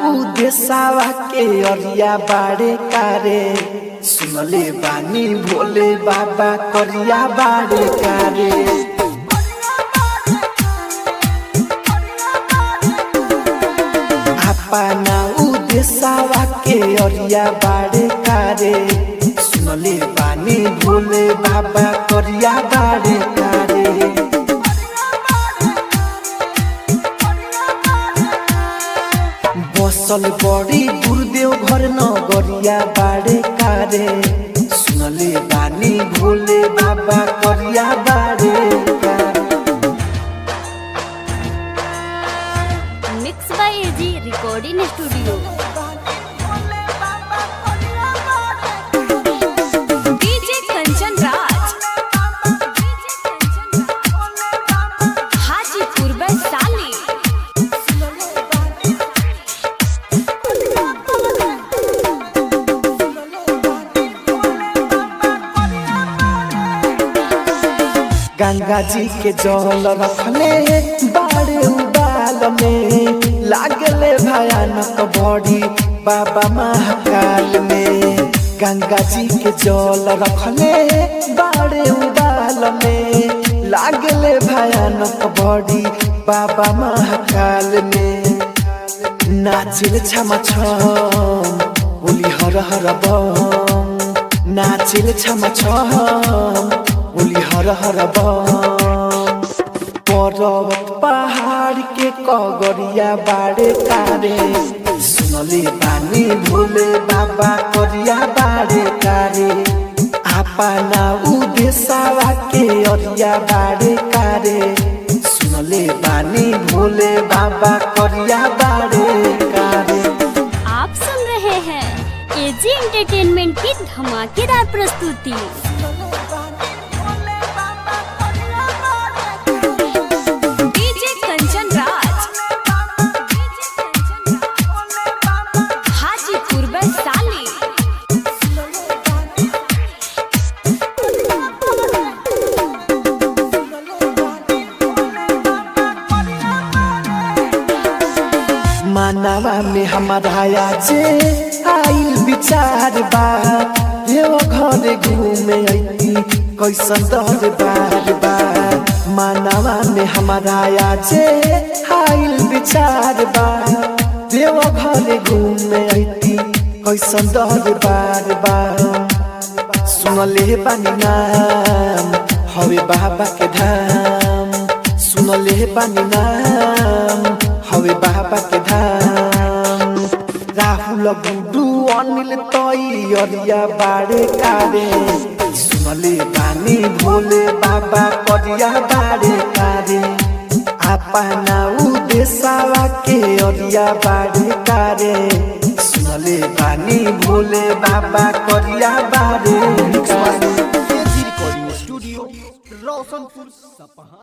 देसावा के अरिया बाड़े कारे सुनले बानी भोले बाबा करिया बाड़े कारे। अपना देसावा के अरिया बाड़े कारे सुनले बानी भोले बाबा करिया बाड़े कारे। बसल बड़ी गुरुदेव घर नगरिया बाड़े कारे सुनले बानी भोले बाबा करिया बाड़े कारे। Mix by AG recording studio. DJ Kanchan Raj Hajipur Vaishali. Ganga ji के जल रखले बाड़े उबाल में लागले भयानक बड़ी बाबा महाकाल में। गंगा जी के जल रखले बाड़े उबाल में लागले भयानक बड़ी बाबा महाकाल में। नाचिल छम छम बोली हर हर बम, नाचिल छम छम बोली हर हर बम। पर्वत पहाड़ के कगरिया बाड़े कारे सुनले बानी भोले बाबा करिया बाड़े कारे। अपना देसावा के अरिया बाड़े कारे सुनले बानी भोले बाबा करिया बाड़े कारे। आप सुन रहे हैं एजी एंटरटेनमेंट की धमाकेदार प्रस्तुति। डीजे कंचन राज हाजीपुर वैशाली। मानवा में हमारा जे आइल विचार बा देव घर घूमे अइती कैसन दर बार बार। मानवा में हमारा जे आइल विचार बा देव घर घूमे अइती कैसन दर बार बार। सुनले बानी नाम हवे बाबा के धाम, सुनले बानी नाम हवे बाबा के धाम। राहुल गुडू अनिल तई अरिया बाड़े कारे सुनले बानी भोले बाबा करिया बाड़े कारे। अपना देसावा के अरिया बाड़े कारे सुनले बानी भोले बाबा करिया बाड़े कारे। रिकॉर्डिंग स्टूडियो रोशनपुर सपहा।